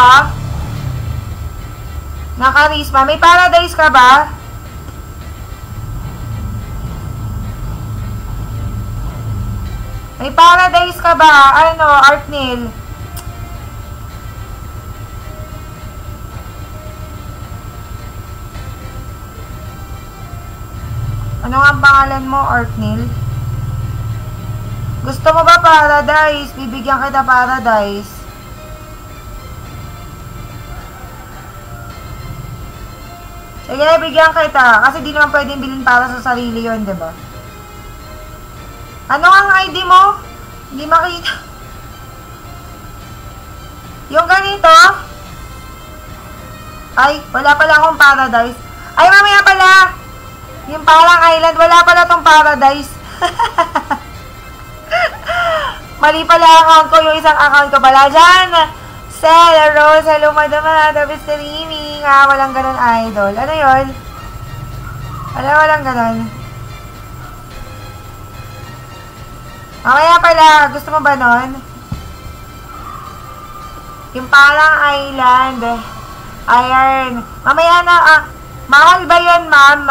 ha? Naka-Risma. May Paradise ka ba? May Paradise ka ba? Ano, Artnil? Ano nga ang pangalan mo, Artnil? Gusto mo ba Paradise? Bibigyan kita Paradise. Sige, bigyan kita. Kasi di naman pwedeng bilhin para sa sarili yun, diba? Ano ang ID mo? Hindi makita. Yung ganito? Ay, wala pala akong Paradise. Ay, mamaya pala! Yung parang island, wala pala tong Paradise. Mali pala account ko, yung isang account ko pala. Diyan! Sel, Rose, hello madama, tapos streaming. Walang ganun, idol. Ano yun? Walang ganun. Kaya pala, gusto mo ba nun? Yung parang island. Ayan. Mamaya na, mahal ba yun, ma'am?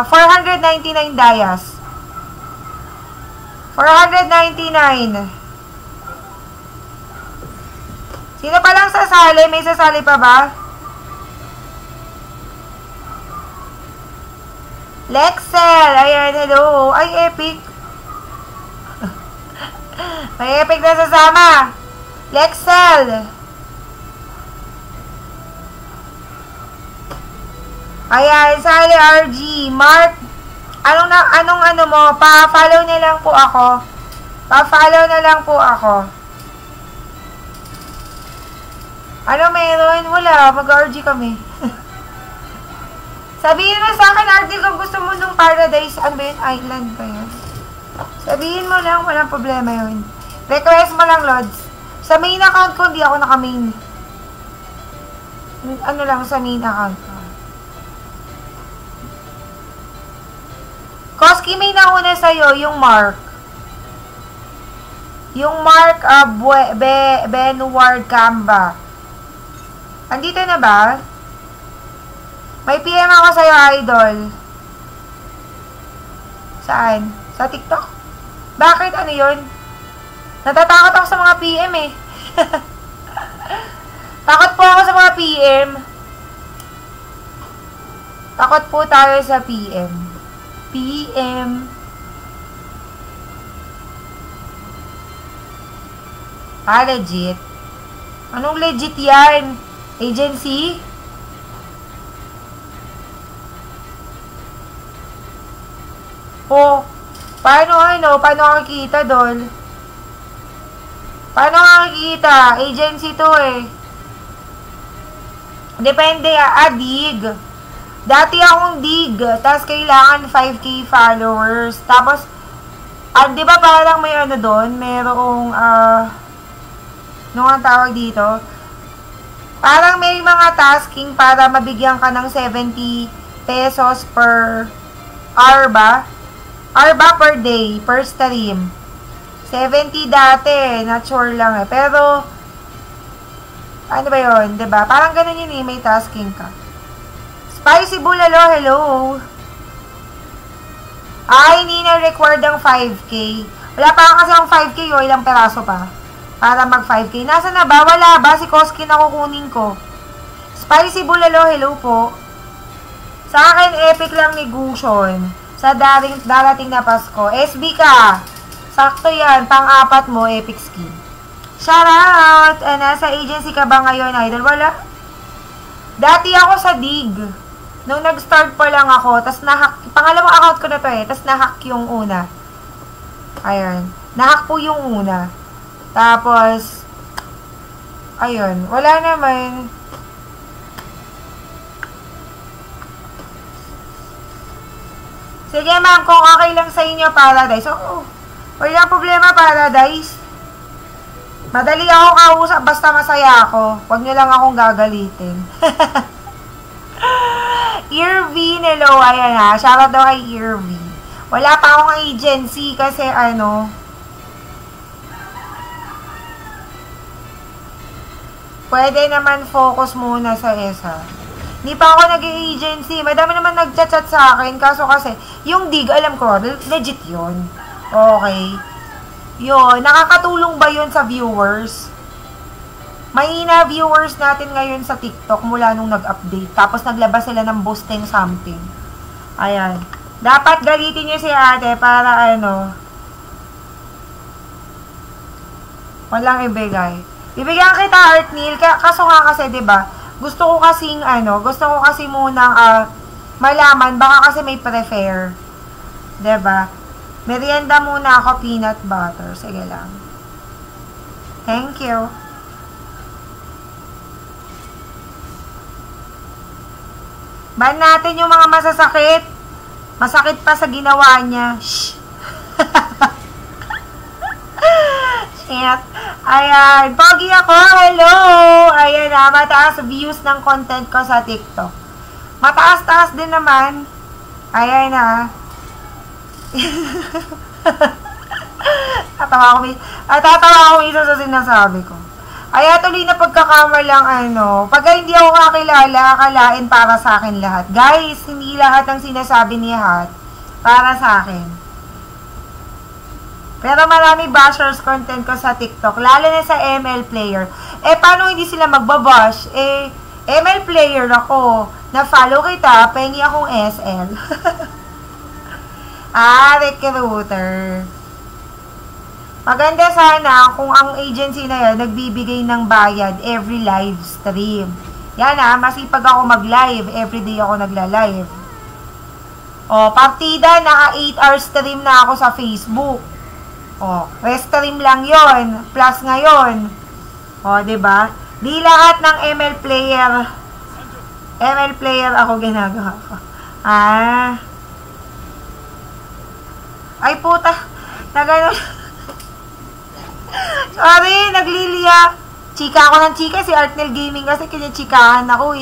499 dayas. 499. Sino pa lang sasali? May sasali pa ba? Lexel! Ayan, hello. Ay, epic. May epic na sasama. Lexel! Ayan, sali RG. Mark, anong ano mo? Pa-follow na lang po ako. Pa-follow na lang po ako. Ano meron? Wala. Mag-RG kami. Sabihin mo sa akin, RG, kung gusto mo nung Paradise, ano ba yun? Island ba yun? Sabihin mo lang, walang problema yun. Request mo lang, Lods. Sa main account ko, hindi ako naka-main. Ano lang sa main account ko. Koski, may nauna sa'yo, yung Mark. Yung Mark Benuard Camba. Andito na ba? May PM ako sa'yo, idol. Saan? Sa TikTok? Bakit? Ano yun? Natatakot ako sa mga PM eh. Takot po ako sa mga PM. Takot po tayo sa PM. PM. Legit. Anong legit yan? Agency? Paano kakikita doon? Paano kakikita? Agency to eh. Depende, dig. Dati akong dig, tapos kailangan 5K followers. Tapos, di ba parang may ano doon? Merong, ano ang tawag dito? Parang may mga tasking para mabigyan ka ng 70 pesos per hour ba? Hour ba per day, per stream? 70 dati, not sure lang eh. Pero, ano ba yun, diba? Parang ganun yun eh, may tasking ka. Spicy Bulalo, hello! Hindi na required ang 5K. Wala pa kasi ang 5K o ilang peraso pa. Para mag 5K. Nasaan na ba? Wala ba? Si Koski na kukunin ko. Spicy Bulalo, hello po. Sa akin, epic lang ni Gushon. Sa darating na Pasko. SB ka. Sakto yan. Pang-apat mo, epic skin. Shoutout! Nasa agency ka ba ngayon, idol? Wala. Dati ako sa dig. Nung nag-start pa lang ako, tas nahack, pangalawang account ko na to eh, tas nahack yung una. Ayan. Nahack po yung una. Tapos, ayun, wala naman. Sige ma'am, kung okay lang sa inyo, Paradise. Oo, wala problema, Paradise. Madali ako kausap, basta masaya ako. Huwag nyo lang akong gagalitin. Irvin, hello, ayan ha. Shoutout daw kay Irvin. Wala pa akong agency kasi ano, pwede naman focus muna sa isa. Hindi pa ako nag-agency. Madami naman nag-chat sa akin. Kaso kasi, yung dig, alam ko, legit yun. Okay. Yun. Nakakatulong ba yun sa viewers? Mahina viewers natin ngayon sa TikTok mula nung nag-update. Tapos naglabas sila ng boosting something. Ayan. Dapat galitin nyo si ate para ano, walang ibigay. Ibigyan kita, Artnil. Kaso nga kasi, diba, gusto ko kasi munang malaman, baka kasi may prefer. Diba? Merienda muna ako, peanut butter. Sige lang. Thank you. Ban natin yung mga masasakit. Masakit pa sa ginawa niya. Shh. Shit. Ayan. Pogi ako. Hello. Ayan na. Mataas views ng content ko sa TikTok. Mataas-taas din naman. Ayan na. Tatawa ako isa sa sinasabi ko. Ay, tuloy na pagkakamalang pag hindi ako kakilala, akalain para sa akin lahat. Guys, hindi lahat ng sinasabi ni Hat para sa akin. Pero marami bashers content ko sa TikTok, lalo na sa ML player. Paano hindi sila magbabash? ML player ako. Na-follow kita, pengi akong SL. Recruiter. Maganda sana kung ang agency na yan nagbibigay ng bayad every live stream. Yan masipag ako mag-live. Everyday ako nagla-live. Partida, naka 8 hour stream na ako sa Facebook. Rest stream lang yon, plus ngayon. Diba? Di lahat ng ML player ako ginagawa ko. Ay puta, na gano'n. Sorry, nagliliya. Chika ako ng chika, si Artnil Gaming kasi kinichikahan ako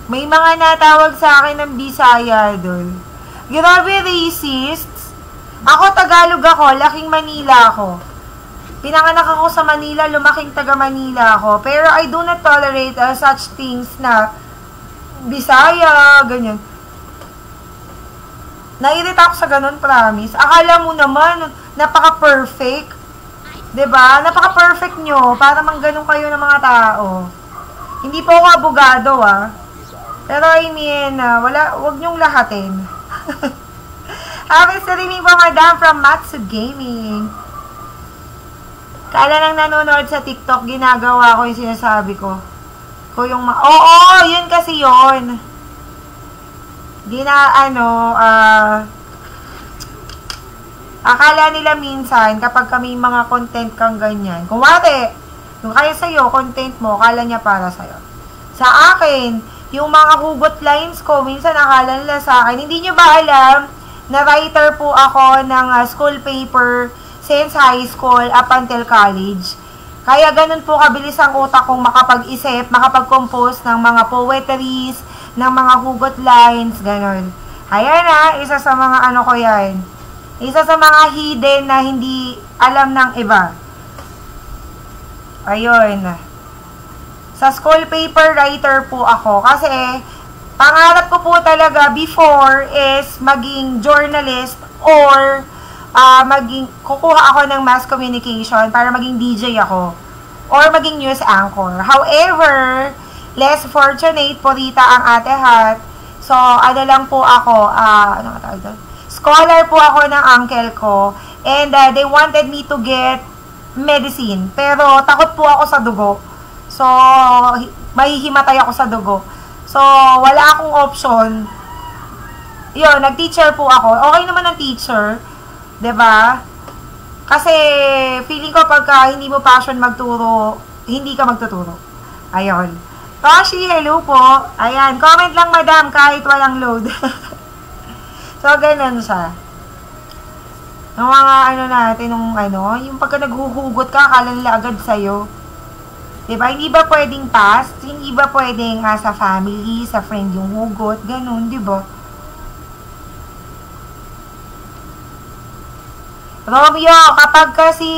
May mga natawag sa akin ng Bisaya doon. Grabe, racists. Ako, Tagalog ako, laking Manila ako. Pinanganak ako sa Manila, lumaking taga Manila ako. Pero I do not tolerate such things na Bisaya, ganyan. Nairita ako sa ganun, promise. Akala mo naman, napaka-perfect. Diba? Napaka-perfect nyo para mangganong kayo ng mga tao. Hindi po ako abogado, Pero I mean, wag nyong lahatin. Happy streaming po, madam, from Matsu Gaming. Kala nang nanonood sa TikTok, ginagawa ko yung sinasabi ko. Yun kasi yun. Akala nila minsan, kapag kami mga content kang ganyan, kung kaya sa'yo, content mo, akala niya para sa'yo. Sa akin, yung mga hugot lines ko, minsan akala nila sa akin, hindi nyo ba alam, na writer po ako ng school paper since high school up until college. Kaya ganun po kabilis ang utak kong makapag-isip, makapag-compose ng mga poetries, ng mga hugot lines, ganun. Ayan isa sa mga ko yan. Isa sa mga hidden na hindi alam ng iba. Ayun. Sa school paper writer po ako kasi pangarap ko po talaga before is maging journalist or kukuha ako ng mass communication para maging DJ ako or maging news anchor. However, less fortunate po rita ang ate Hat. So, lang po ako, scholar po ako ng uncle ko and they wanted me to get medicine. Pero takot po ako sa dugo. So, mahihimatay ako sa dugo. So, wala akong option. Yun, nag-teacher po ako. Okay naman ang teacher. 'Di ba? Kasi, feeling ko pagka hindi mo passion magturo, hindi ka magtuturo. Ayun. Toshi, hello po. Ayan, comment lang madam kahit walang load. So, ganun siya. Yung mga natin, yung pagka naghuhugot ka, akala nila agad sa'yo. Diba? Hindi ba pwedeng past? Hindi ba pwedeng sa family, sa friend yung hugot? Ganun, diba? Romeo, kapag kasi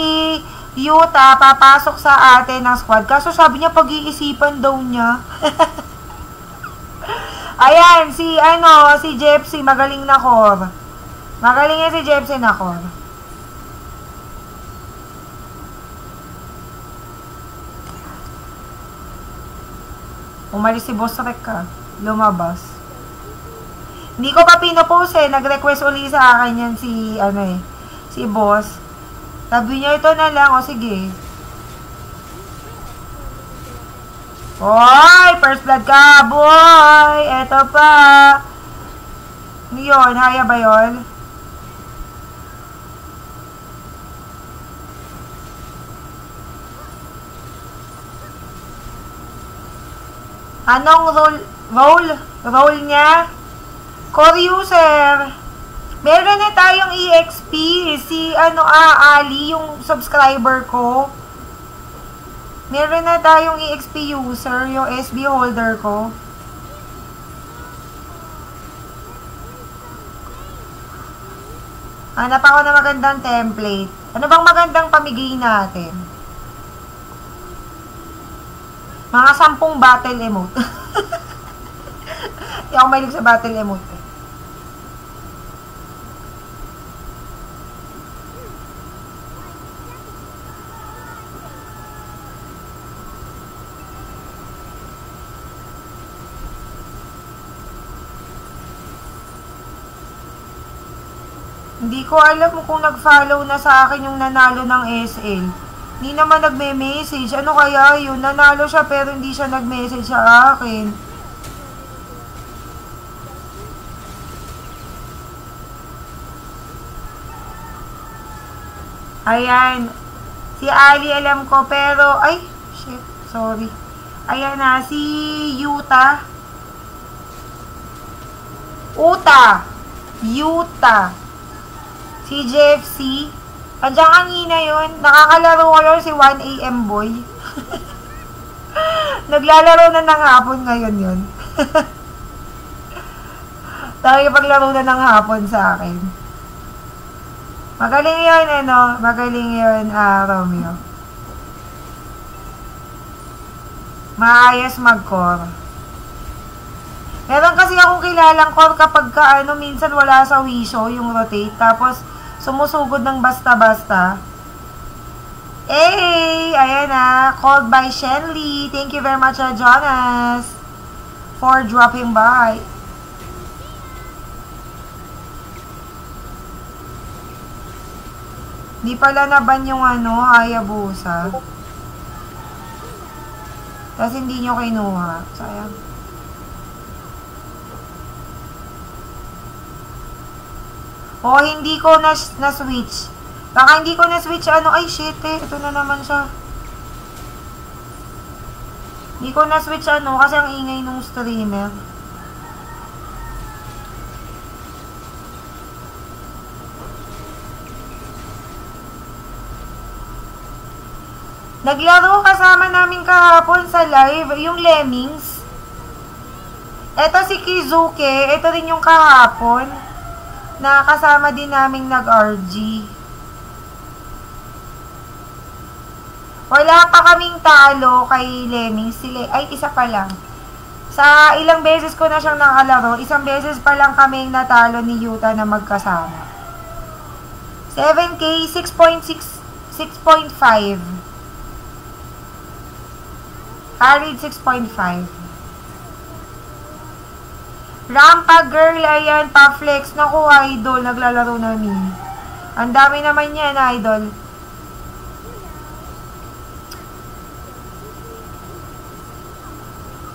Yuta, papasok sa atin ng squad. Kaso sabi niya, pag-iisipan daw niya. Ayan, si Jepsy, magaling na core. Magaling yan si Jepsy na core. Umalis si Boss Rek ka. Lumabas. Hindi ko pa pinopost nag-request uli sa akin yan si Boss. Sabi niya, ito na lang. O, sige. Hoy! First blood ka, boy! Eto pa. Yun, haya ba yun? Anong role niya? Core user. Meron na tayong EXP. Ali, yung subscriber ko. Meron na tayong EXP user, yung SB holder ko. Hanap ako na magandang template. Ano bang magandang pamigay natin? Mga 10 battle emote. Hindi ako mahilig sa battle emote. Hindi ko alam kung nag-follow na sa akin yung nanalo ng SL. Hindi naman nagme-message. Ano kaya yun? Nanalo siya pero hindi siya nag-message sa akin. Ayan. Si Ali alam ko pero... Ay! Shit. Sorry. Ayan na. Si Yuta. Yuta. Si JFC. Andiyan kanina yun. Nakakalaro ko yun si 1am boy. Naglalaro na ng hapon ngayon yun. Paglaro na ng hapon sa akin. Magaling yun, Magaling yun, Romeo. Maayos mag-core. Meron kasi akong kilalang core kapag minsan wala sa wisho, yung rotate. Tapos, sumusugod ng basta-basta. Hey! Ayan na. Called by Shenly. Thank you very much, Jonas, for dropping by. Di pala naban yung Hayabusa. Tapos hindi nyo kinuha. Sayang. O, hindi ko na-switch. Baka hindi ko na-switch, ay shit ito na naman siya. Hindi ko na-switch, kasi ang ingay nung streamer. Naglaro kasama namin kahapon sa live, yung Lemmings. Ito si Kizuke, ito rin yung kahapon. Nakasama din naming nag-RG. Wala pa kaming talo kay Lemmings. Ay, isa pa lang. Sa ilang beses ko na siyang nakalaro, isang beses pa lang kaming natalo ni Yuta na magkasama. 7K, 6.5. Carried 6.5. Rampa girl, ayan, pa-flex. Naku, idol, naglalaro namin. Ang dami naman yan, idol.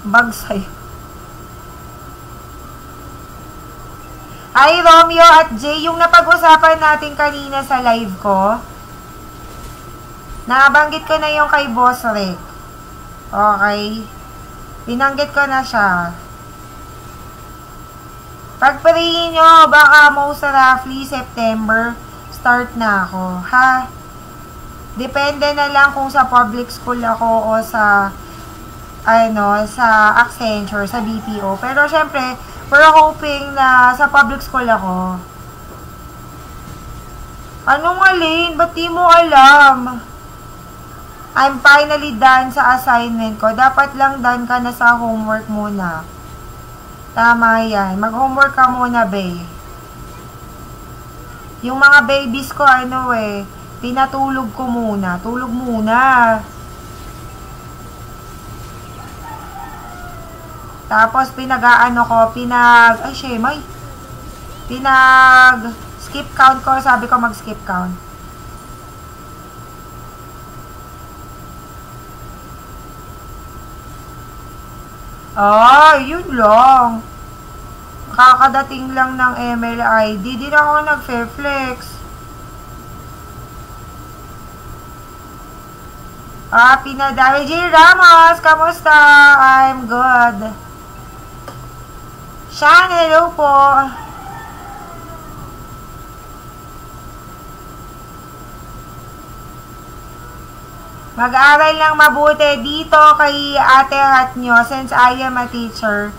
Bag sa'yo. Ay, Romeo at Jay, yung napag-usapan natin kanina sa live ko, nabanggit ko na yung kay Boss Rek. Okay. Binanggit ko na siya. Pag-prayin nyo, baka most roughly September, start na ako, ha? Depende na lang kung sa public school ako o sa, sa Accenture, sa BPO. Pero, syempre, we're hoping na sa public school ako. Anong alin? Ba't di mo alam? I'm finally done sa assignment ko. Dapat lang done ka na sa homework muna. Tama yan. Mag-homework ka muna, bae. Yung mga babies ko, pinatulog ko muna. Tulog muna. Tapos, skip count ko. Sabi ko mag-skip count. Yun lang. Kakadating lang ng MLID. Di na ako nag-flex. Pinadami. J. Ramos, kamusta? I'm good. Shan, hello po. Mag-aral lang mabuti dito kay ate hat nyo since I am a teacher.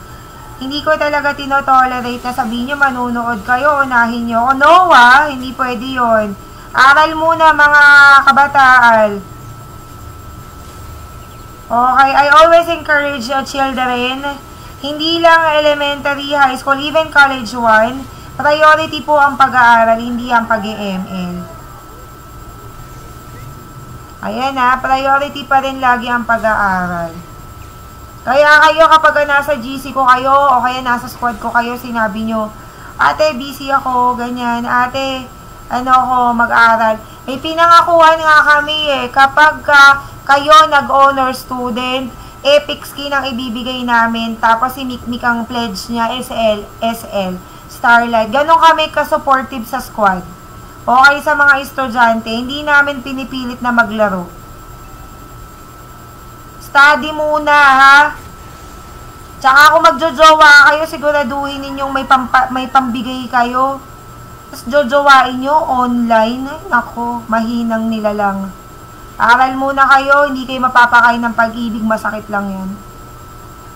Hindi ko talaga tinotolerate na sabihin nyo manunood kayo, unahin nyo. No hindi pwede yon. Aral muna mga kabataan. Okay, I always encourage children, hindi lang elementary, high school, even college 1, priority po ang pag-aaral, hindi ang pag-ML. Ayan priority pa rin lagi ang pag-aaral. Kaya kayo kapag nasa GC ko kayo o kaya nasa squad ko kayo, sinabi nyo, ate, busy ako, ganyan, ate, mag-aaral. May pinangakuhan nga kami kapag kayo nag-honor student, epic skin ang ibibigay namin, tapos si Mikmik ang pledge niya, SL, Starlight. Ganon kami ka-supportive sa squad. Okay sa mga estudyante, hindi namin pinipilit na maglaro. Study muna, ha? Tsaka kung magjojowa kayo, siguraduhin ninyong may pambigay kayo. Tapos jojowain nyo online. Ay, nako, mahinang nila lang. Aral muna kayo, hindi kayo mapapakain ng pag-ibig, masakit lang yan.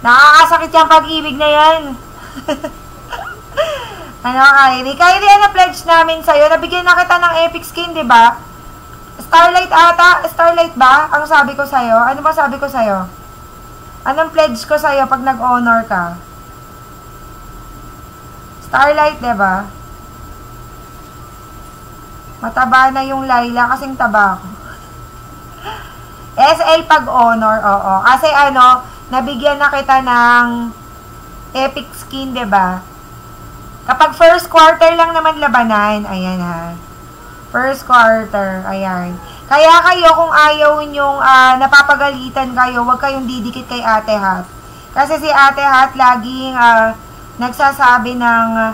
Nakakasakit yung pag-ibig na yan. Kyrie, pledge namin sa'yo. Nabigyan na kita ng epic skin, di ba? Starlight ata? Starlight ba? Ang sabi ko sa'yo? Ano ba sabi ko sa'yo? Anong pledge ko sa'yo pag nag-honor ka? Starlight, di ba? Mataba na yung Laila kasing taba ko. SL pag-honor, oo. Kasi nabigyan na kita ng epic skin, di ba? Kapag first quarter lang naman labanan, ayan First quarter, ayan. Kaya kayo, kung ayaw nyong napapagalitan kayo, huwag kayong didikit kay Ate Hat. Kasi si Ate Hat laging nagsasabi ng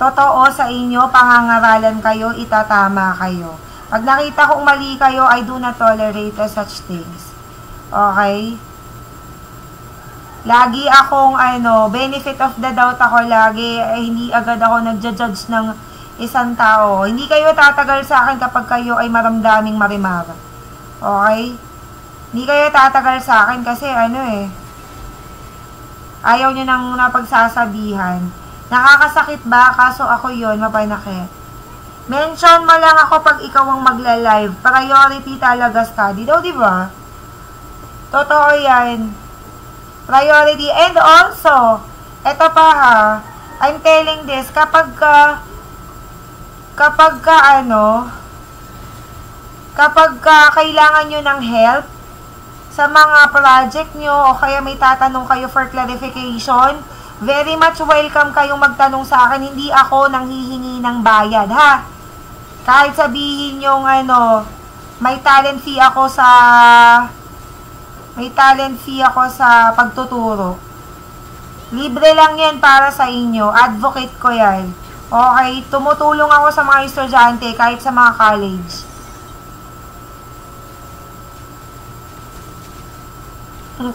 totoo sa inyo, pangangaralan kayo, itatama kayo. Pag nakita kong mali kayo, I do not tolerate such things. Okay? Lagi akong, benefit of the doubt ako lagi, hindi agad ako nagja-judge ng isang tao. Hindi kayo tatagal sa akin kapag kayo ay maramdaming marimara. Okay? Hindi kayo tatagal sa akin kasi ayaw nyo nang napagsasabihan. Nakakasakit ba? Kaso ako yon mapanakit. Mention mo lang ako pag ikaw ang magla-live. Priority talaga study daw, di ba? Totoo yan. Priority. And also, eto pa I'm telling this, kapag kailangan nyo ng help sa mga project nyo o kaya may tatanong kayo for clarification, very much welcome kayong magtanong sa akin. Hindi ako nanghihingi ng bayad, ha? Kahit sabihin yung may talent fee ako sa pagtuturo. Libre lang yan para sa inyo. Advocate ko yan. Okay? Tumutulong ako sa mga estudyante kahit sa mga college.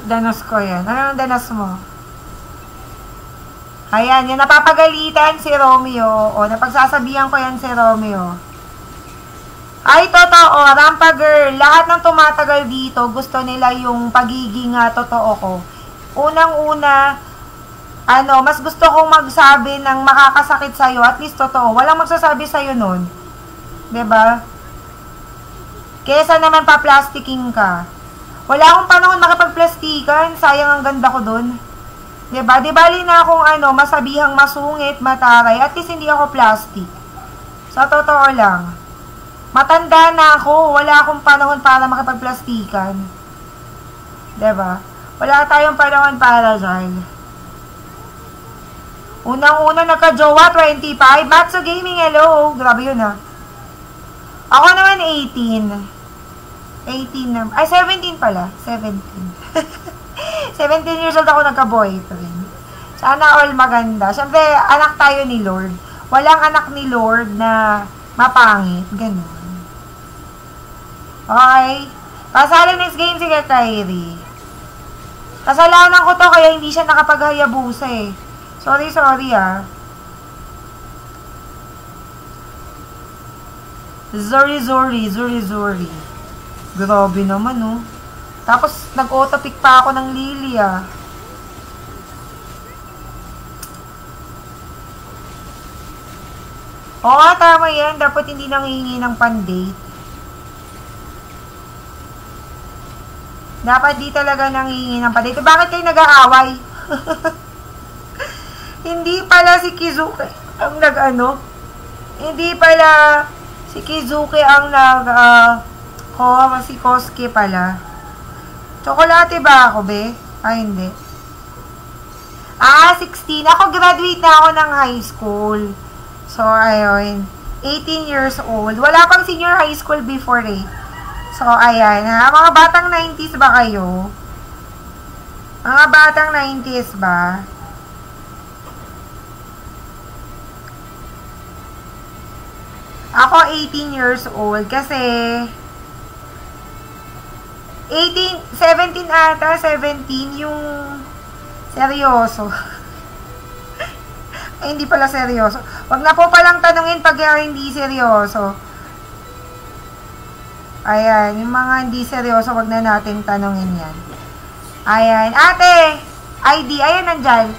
Danas ko yan. Ano ang danas mo? Ayan, yung napapagalitan si Romeo. O, napagsasabihan ko yan si Romeo. Ay, totoo, Rampa Girl, lahat ng tumatagal dito, gusto nila yung pagiging totoo ko. Unang-una, mas gusto kong magsabi ng makakasakit sa'yo, at least totoo. Walang magsasabi sa'yo nun. 'Di ba? Kesa naman pa-plastiking ka. Wala akong panahon makapag-plastikan. Sayang ang ganda ko dun. Diba? Di bali na akong masabihang masungit, mataray. At least hindi ako plastic. Sa totoo lang. Matanda na ako. Wala akong panahon para makapag-plastikan. Diba? Wala tayong panahon para dyan. Unang-una nagka-jowa, 25. Matsu Gaming, hello. Grabe yun ha. Ako naman 18. 18 na. Ay, 17 pala. 17. 17 years old ako nagka-boyfriend. Sana all maganda. Siyempre, anak tayo ni Lord. Walang anak ni Lord na mapangit. Ganun. Okay. Pasalo next game si Kyrie. Kasalanan ko to kaya hindi siya nakapaghayabusa eh. Sorry ah. Zuri. Grabe naman, oh. Tapos, nag-autopick pa ako ng Lily, ah. Oo, tama yan. Dapat hindi nanghihingi ng pan-date. Dapat di talaga nanghihingi ng pan-date. Bakit kayo nag-aaway? Hindi pala si Kizuki ang Hindi pala si Kizuki ang si Kosuke pala. Tsokolate ba ako, be? Ay, hindi. 16. Ako, graduate na ako ng high school. So, ayun. 18 years old. Wala pang senior high school before eh. So, ayan. Ha? Mga batang 90s ba kayo? Mga batang 90s ba? Ako, 18 years old. Kasi, 17 ata, 17 yung seryoso. Ay, hindi pala seryoso. Wag na po palang tanungin pag hindi seryoso. Ayan, yung mga hindi seryoso, wag na nating tanungin yan. Ayan, ate, ID, ayan nandyan.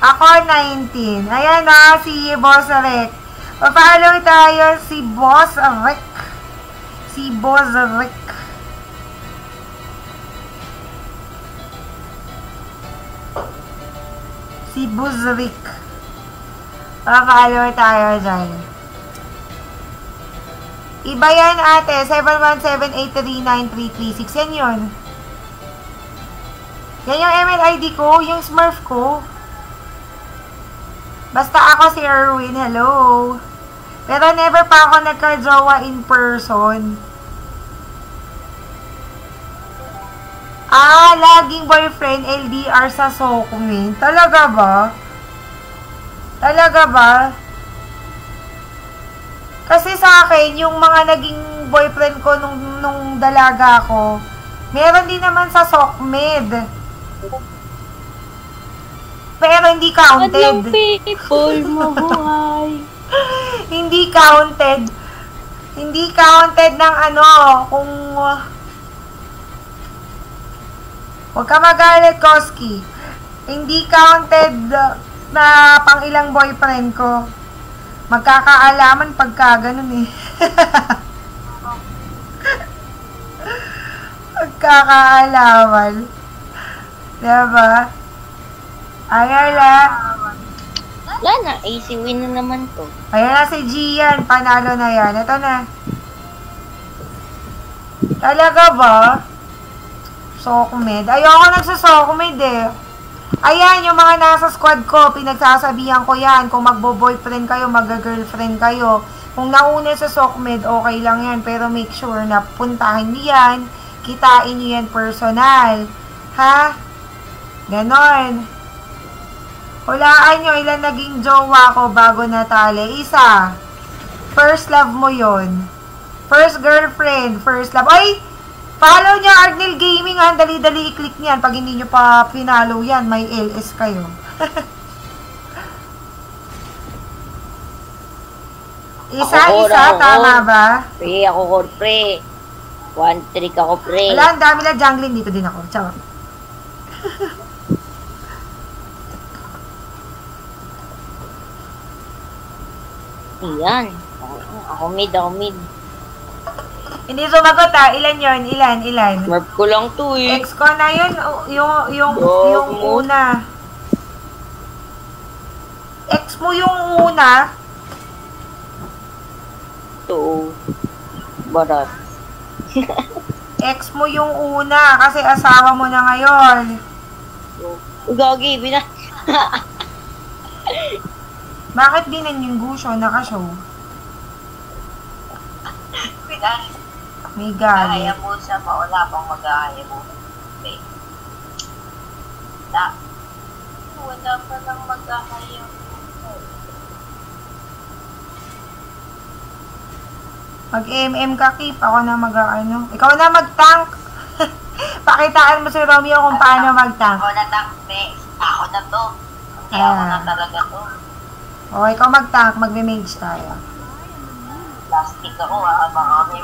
Ako, 19. Ayan na, si Boss Rick. Pa-follow tayo si Boss Rick. Si Boss Rick. Si Buzrik. Pa-follow tayo dyan. Iba yan ate. 717-839-336. Yan yun. Yan yung MLID ko. Yung Smurf ko. Basta ako si Erwin. Hello. Pero never pa ako nagka-jowa in person. Laging boyfriend LDR sa Sokumin. Talaga ba? Talaga ba? Kasi sa akin, yung mga naging boyfriend ko nung dalaga ko, meron din naman sa Sokmed. Pero hindi counted. Anong people mabuhay? Hindi counted. Hindi counted ng kung... Huwag ka magalit, Koski. Hindi counted na pang ilang boyfriend ko. Magkakaalaman pagka ganun eh. Magkakaalaman. Diba? Ayala. Wala na, AC win na naman to. Ayan na si Gian. Panalo na yan. Ito na. Talaga ba? Sokmed. Ayoko nagsasokmed eh. Ayan, yung mga nasa squad ko, pinagsasabihan ko yan. Kung magbo-boyfriend kayo, mag-girlfriend kayo. Kung nauna sa Sokmed, okay lang yan. Pero make sure na puntahan niyo yan. Kitain niyo yan personal. Ha? Ganon. Hulaan nyo ilan naging jowa ko bago natali. Isa. First love mo yon. First girlfriend. First love. Ay! Follow niya Arnel Gaming ha. Dali-dali i-click niyan. Pag hindi nyo pa pinalo yan, may LS kayo. Isa-isa, tama ba? Pre, ako pre. One trick ako pre. Wala, ang dami na jungling dito din ako. Ciao. Iyan. Ako mid. Hindi sumagot ilan yon? Ilan? Smurf ko lang to eh. Ex ko na yun, yung una. Ex mo yung una. To. Barat. Ex mo yung una kasi asawa mo na ngayon. Gagi, Bakit binan yung gusyo nakashow? May galit. Kaya mo sa maula pang mag-ahaya mo. Okay. Wala pa lang mag-ahaya mo. Mag-MM ka, Kip. Ako na mag-ano. Ikaw na mag-tank. Pakitaan mo si Romeo kung paano mag-tank. Ako na tank, ako na to. Hindi ako na talaga to. O, ikaw mag-tank. Mag-mage tayo. Plastic ako baka may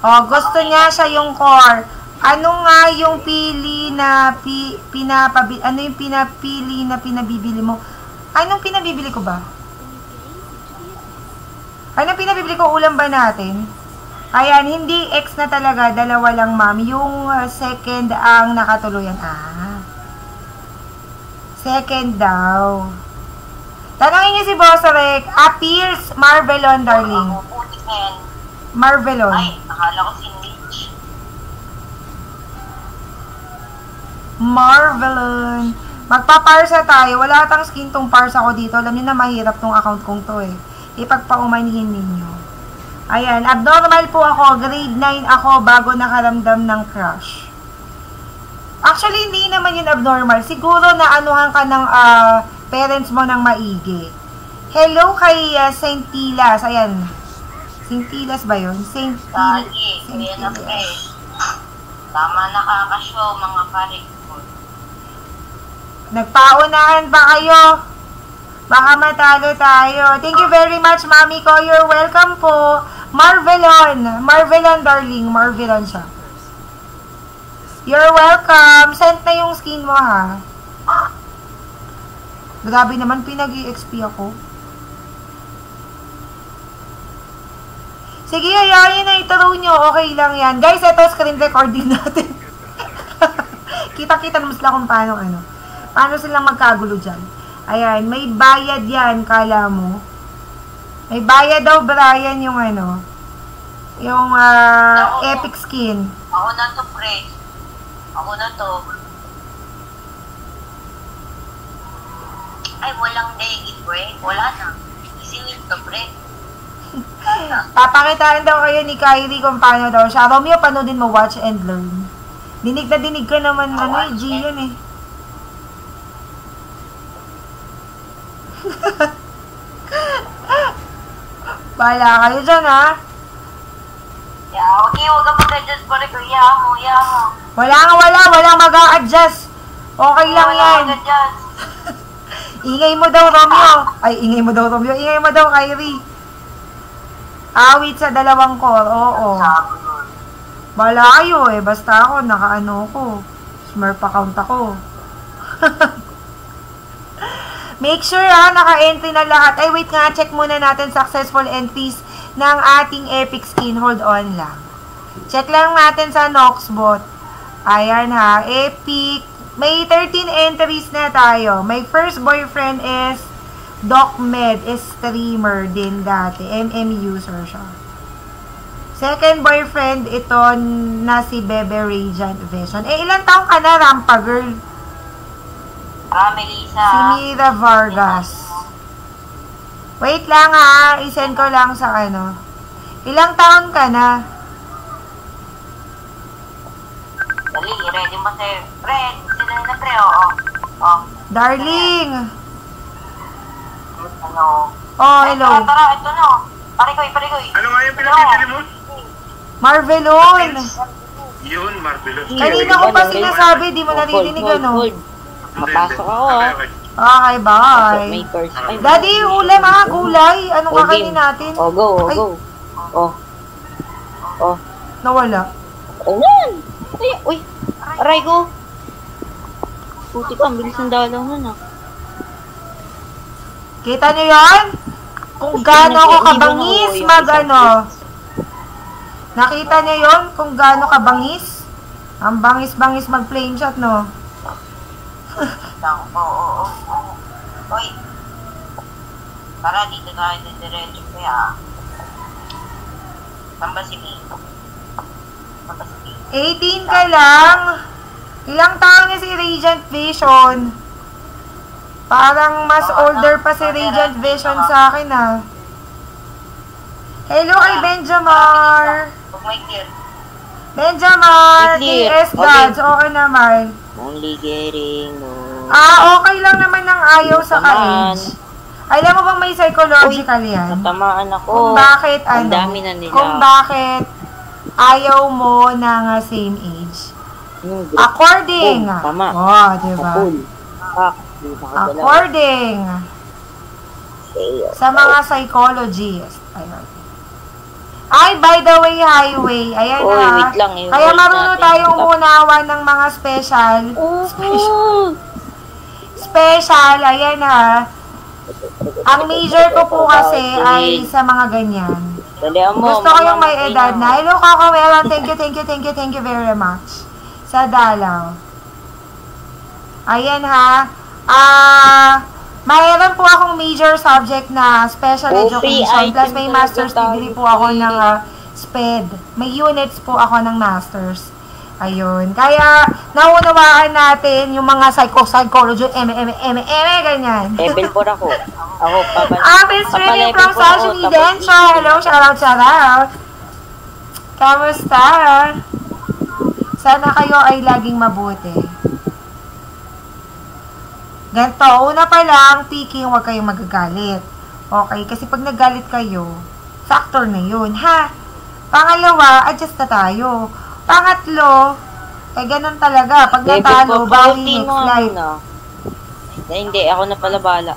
O, gusto niya siya yung core. Ano nga yung pili na ano yung pinapili na pinabibili mo? Anong pinabibili ko ba? Anong pinabibili ko? Ulam ba natin? Ayan, hindi X na talaga. Dalawa lang, ma'am. Yung second ang nakatuluyan. Second daw. Tanongin niyo si Boss Rek. Pierce Marvelon, darling. Marvelon. Ay, akala ko si Mitch. Marvelon. Magpa-parsa tayo. Wala atang skin tong parsa ko dito. Alam niyo na mahirap tong account kong to eh. Ipagpaumanhin ninyo. Ayan, abnormal po ako. Grade 9 ako bago nakaramdam ng crush. Actually, hindi naman yun abnormal. Siguro na anuhan ka ng parents mo ng maigi. Hello kay St. Tilas. Ayan. St. Tilas ba yun? St. Tilas. Tama nakakashow, mga paring ko. Nagpaunahan ba kayo? Baka matalo tayo. Thank you very much, mami ko. You're welcome po. Marvelon. Marvelon, darling. Marvelon siya. You're welcome. Sent na yung skin mo, ha? Grabe naman, pinag-i-XP ako. Sige, ayayin na ituro nyo. Okay lang yan. Guys, ito screen recording natin. Kita-kita naman sila kung paano, paano silang magkagulo dyan. Ayan, may bayad yan, kala mo. May bayad daw, Brian, yung yung epic skin. Ako na to, pre. Ako na to. Ay, walang daigit, pre. Wala na. Easy win to, pre. Papakitaan daw kayo ni Kyrie kung paano daw siya. Romeo, panoodin mo, watch and learn. Dinig na dinig ka naman, G yun eh. Bahala kayo dyan, ha? Okay, huwag ka mag-adjust pa rin ko. Iyahan mo. Walang mag-a-adjust. Okay lang yan. Ingay mo daw, Romeo. Ingay mo daw, Kyrie. Awit sa dalawang core, oo. Bahala kayo eh. Basta ako, naka-ano ko. Smurf account ako. Make sure naka-entry na lahat. Ay, wait nga, check muna natin successful entries ng ating epic skin. Hold on lang. Check lang natin sa Noxbot. Ayan ha, epic. May 13 entries na tayo. My first boyfriend is DocMed, is streamer din dati. MM user siya. Second boyfriend, ito na si Bebe Radiant Vision. Ilan taong ka na, Rampa Girl? Melissa. Si Mira Vargas. Wait lang ha, isend ko lang sa Ilang taon ka na? Dali, ready mo sir. Fred, sila na pre, oo. Darling! Hello. Tara, ito na. Parikoy. Ano nga yung pinapipili mo? Marvelon! Yun, Marvelon. Kanina ko pa sinasabi, di mo naririnig Mapasok ako Okay, bye. Daddy, ulam gulay. Anong kakainin natin? Go. Nawala. Ayan! Uy! Aray ko! Puti ko, ang bilis ng dalaw nun Kita nyo yan? Kung gaano ako kabangis, Nakita niyo yon kung gaano kabangis? Ang bangis-bangis mag-flame shot, no? Oo. Uy. Para dito tayo diretso kaya. Saan ba si B? 18 ka lang. Ilang taon niya si Radiant Vision? Parang mas older pa si Radiant Vision sa akin, ah. Hello kay Benjamar. Pag may gear. Benjamar, Clear. TS Gods, oo naman. Only getting no. Okay lang naman ang ayaw sa ka-age. Alam mo bang may psychological yan? Natamaan ako. Kung bakit, Ang dami na nila. Kung bakit ayaw mo ng same age. Yung group. According. Boom, tama. Diba? Kapul. Di nakagalaw. According sa mga psychologists. Ayun. Ay, by the way, highway. Ayan Oy, na. wait lang, i-hold Kaya marunong natin tayong yung umunawa ng mga special. Special, ayan na. Ang major ko po kasi ay sa mga ganyan. Dalihan mo. Gusto ko yung may edad na. Hello, Kakaweran. Thank you very much. Sa dalaw. Ayan ha. Mayroon po akong major subject na special education. Plus may master's degree po ako ng SPED. May units po ako ng master's. Ayun. Kaya, naunawaan natin yung mga psychology, ganyan. Level 4 ako. Ako, Miss Winnie from Social Media. Hello, shoutout. Kamusta? Sana kayo ay laging mabuti. Ganito, una pa lang, peking, huwag kayong magagalit. Okay? Kasi pag nagalit kayo, factor na yun, ha? Pangalawa, adjust na tayo. Pangatlo, ganun talaga. Pag natalo, bawi next life. Hindi, ako na pala bala.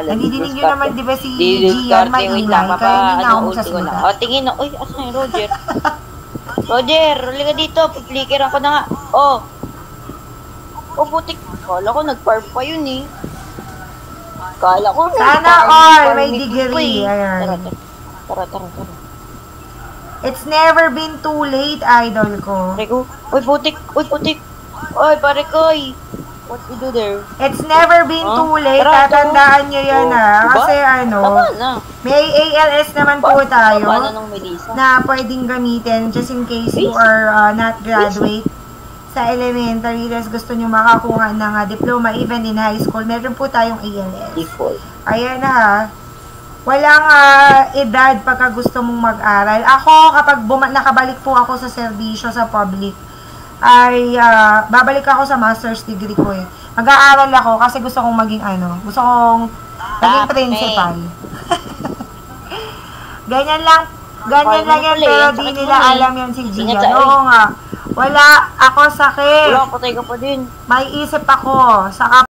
Nadidinig nyo naman, di ba si Gian maingay, kaya hindi na ako magsasalita. Tingin na. Uy, asan yung Roger? Roger, halika dito. Pag-flickeran ko na nga. Putik. Kala ko nag-farm pa yun eh. Sana all may degree. Ayan. Tara. It's never been too late, idol ko. Uy, putik. Uy, pare ko. What you do there? It's never been too late. Tatandaan nyo yan, ha? Kasi may ALS naman po tayo na pwedeng gamitin just in case you are not graduate sa elementary. Tapos gusto nyo makakuha ng diploma even in high school. Meron po tayong ALS. Ayan na, ha? Walang edad pagka gusto mong mag-aral. Ako, kapag nakabalik po ako sa serbisyo sa public, ay babalik ako sa master's degree ko eh. Mag-aaral ako kasi gusto kong maging gusto kong maging principal. Ganyan lang yan, pero di nila alam yun si Gian. Oo nga. Wala ako sakit. Wala, patay ka pa din. May isip ako. Saka